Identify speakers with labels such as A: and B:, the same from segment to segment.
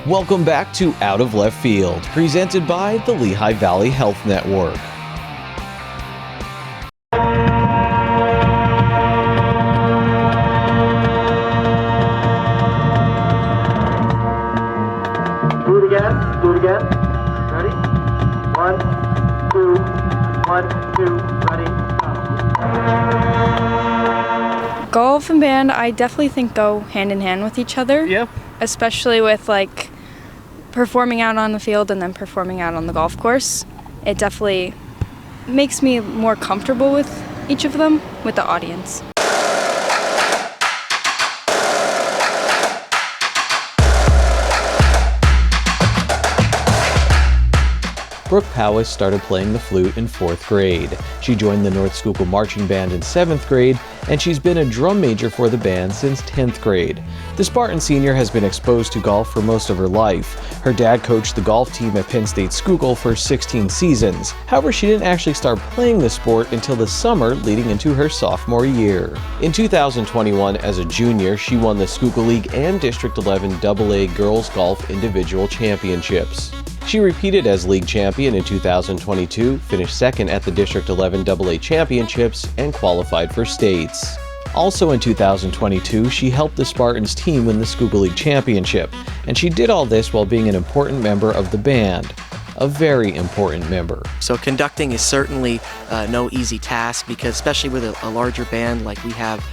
A: Welcome back to Out of Left Field, presented by the Lehigh Valley Health Network.
B: Do it again. Ready? 1, 2, 1, 2, ready, go.
C: Golf and band, I definitely think go hand in hand with each other.
D: Yeah.
C: Especially with like performing out on the field and then performing out on the golf course. It definitely makes me more comfortable with each of them, with the audience.
A: Brooke Powis started playing the flute in 4th grade. She joined the North Schuylkill Marching Band in 7th grade, and she's been a drum major for the band since 10th grade. The Spartan senior has been exposed to golf for most of her life. Her dad coached the golf team at Penn State Schuylkill for 16 seasons. However, she didn't actually start playing the sport until the summer leading into her sophomore year. In 2021, as a junior, she won the Schuylkill League and District 11 AA Girls Golf Individual Championships. She repeated as league champion in 2022, finished second at the District 11 AA Championships, and qualified for states. Also in 2022, she helped the Spartans team win the Schuylkill League Championship, and she did all this while being an important member of the band. A very important member.
E: So conducting is certainly no easy task, because especially with a larger band like we have,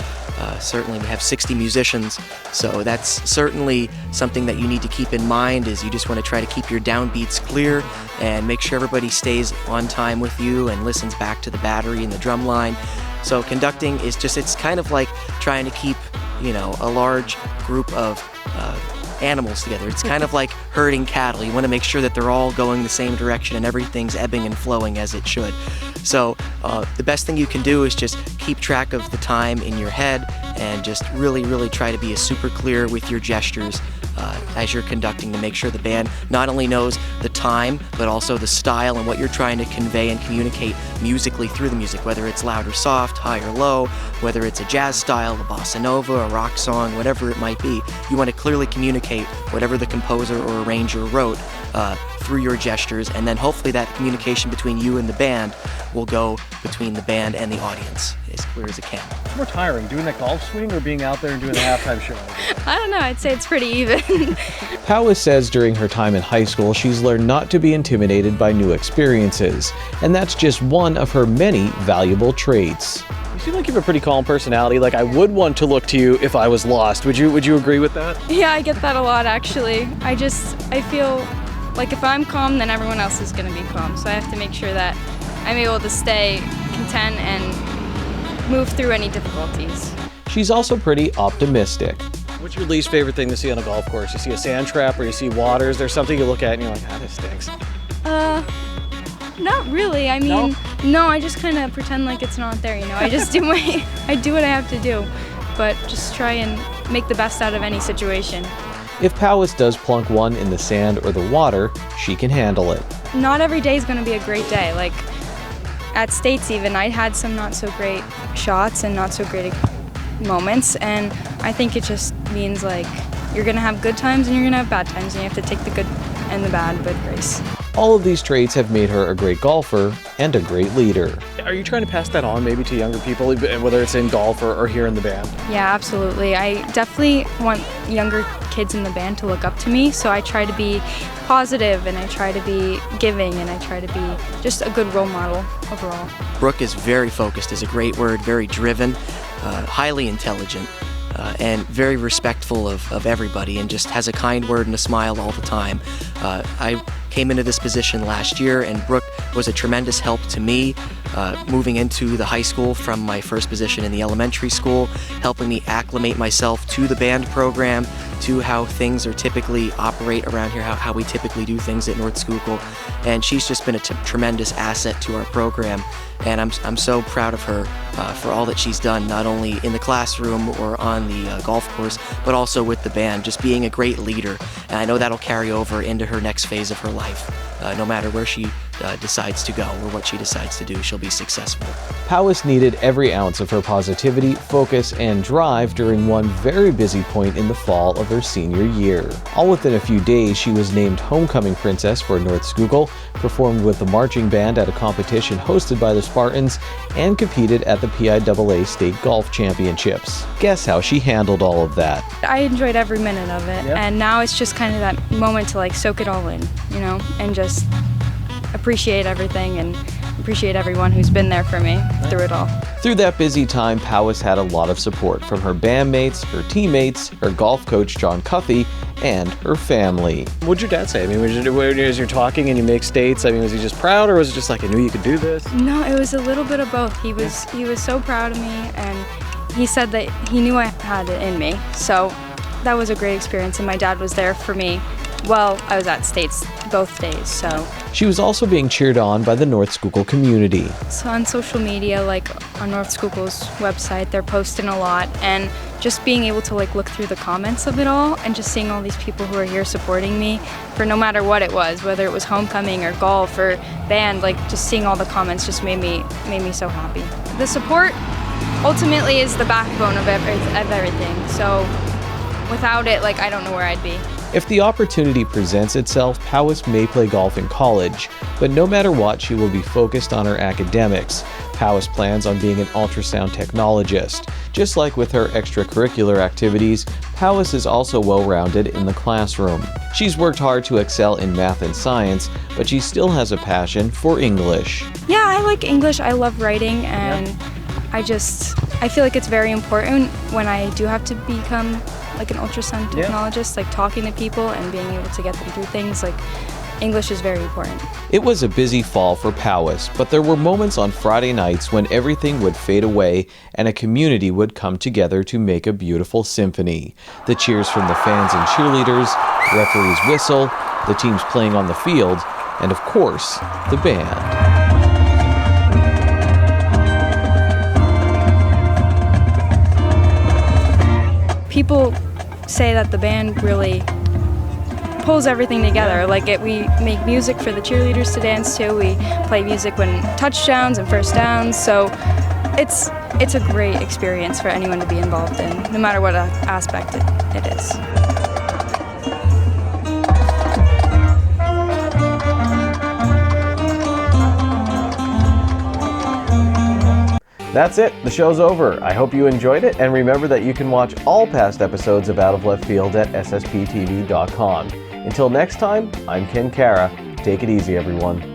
E: certainly we have 60 musicians, so that's certainly something that you need to keep in mind. Is you just want to try to keep your downbeats clear and make sure everybody stays on time with you and listens back to the battery and the drum line. So conducting is just, it's kind of like trying to keep, a large group of animals together. It's kind of like herding cattle. You want to make sure that they're all going the same direction and everything's ebbing and flowing as it should. So the best thing you can do is just keep track of the time in your head and just really try to be super clear with your gestures as you're conducting, to make sure the band not only knows the time but also the style and what you're trying to convey and communicate musically through the music, whether it's loud or soft, high or low, whether it's a jazz style, a bossa nova, a rock song, whatever it might be. You want to clearly communicate whatever the composer or arranger wrote through your gestures, and then hopefully that communication between you and the band will go between the band and the audience as clear as it can.
D: It's more tiring, doing that golf swing or being out there and doing the halftime show?
C: I don't know, I'd say it's pretty even.
A: Powis says during her time in high school, she's learned not to be intimidated by new experiences, and that's just one of her many valuable traits.
D: You seem like you have a pretty calm personality. Like, I would want to look to you if I was lost. Would you agree with that?
C: Yeah, I get that a lot actually. I feel like if I'm calm, then everyone else is going to be calm. So I have to make sure that I'm able to stay content and move through any difficulties.
A: She's also pretty optimistic.
D: What's your least favorite thing to see on a golf course? You see a sand trap or you see water? Is there something you look at and you're like, this stinks?
C: Not really. I mean, no, I just kind of pretend like it's not there, I just do what I have to do, but just try and make the best out of any situation.
A: If Powis does plunk one in the sand or the water, she can handle it.
C: Not every day is going to be a great day. Like at states even, I had some not so great shots and not so great moments, and I think it just means like you're going to have good times and you're going to have bad times, and you have to take the good and the bad with grace.
A: All of these traits have made her a great golfer and a great leader.
D: Are you trying to pass that on maybe to younger people, whether it's in golf or here in the band?
C: Yeah, absolutely. I definitely want younger kids in the band to look up to me, so I try to be positive and I try to be giving and I try to be just a good role model overall.
E: Brooke is very focused, is a great word, very driven, highly intelligent, and very respectful of everybody, and just has a kind word and a smile all the time. I came into this position last year, and Brooke was a tremendous help to me moving into the high school from my first position in the elementary school, helping me acclimate myself to the band program, to how things are typically operate around here, how we typically do things at North Schuylkill. And she's just been a tremendous asset to our program, and I'm so proud of her for all that she's done, not only in the classroom or on the golf course, but also with the band, just being a great leader. And I know that'll carry over into her next phase of her life, no matter where she decides to go or what she decides to do, she'll be successful.
A: Powis needed every ounce of her positivity, focus, and drive during one very busy point in the fall of her senior year. All within a few days, she was named Homecoming Princess for North Schuylkill, performed with the marching band at a competition hosted by the Spartans, and competed at the PIAA State Golf Championships. Guess how she handled all of that?
C: I enjoyed every minute of it, and now it's just kind of that moment to like soak it all in, you know, and just appreciate everything and appreciate everyone who's been there for me through it all.
A: Through that busy time, Powis had a lot of support from her bandmates, her teammates, her golf coach John Cuffey, and her family.
D: What'd your dad say? I mean, as you're talking and you make states, I mean, was he just proud, or was it just like, I knew you could do this?
C: No, it was a little bit of both. He was so proud of me, and he said that he knew I had it in me. So that was a great experience, and my dad was there for me while I was at states both days. So
A: she was also being cheered on by the North Schuylkill community.
C: So on social media, like on North Schuylkill's website, they're posting a lot, and just being able to like look through the comments of it all and just seeing all these people who are here supporting me for no matter what it was, whether it was homecoming or golf or band, like just seeing all the comments just made me so happy. The support ultimately is the backbone of everything. So without it, like I don't know where I'd be.
A: If the opportunity presents itself, Powis may play golf in college, but no matter what, she will be focused on her academics. Powis plans on being an ultrasound technologist. Just like with her extracurricular activities, Powis is also well-rounded in the classroom. She's worked hard to excel in math and science, but she still has a passion for English.
C: Yeah, I like English. I love writing, and I feel like it's very important when I do have to become like an ultrasound technologist, like talking to people and being able to get them through things. Like English is very important.
A: It was a busy fall for Powis, but there were moments on Friday nights when everything would fade away and a community would come together to make a beautiful symphony. The cheers from the fans and cheerleaders, the referee's whistle, the teams playing on the field, and of course, the band.
C: People say that the band really pulls everything together. Like we make music for the cheerleaders to dance to. We play music when touchdowns and first downs. So it's a great experience for anyone to be involved in, no matter what aspect it is.
A: That's it. The show's over. I hope you enjoyed it, and remember that you can watch all past episodes of Out of Left Field at ssptv.com. Until next time, I'm Ken Cara. Take it easy, everyone.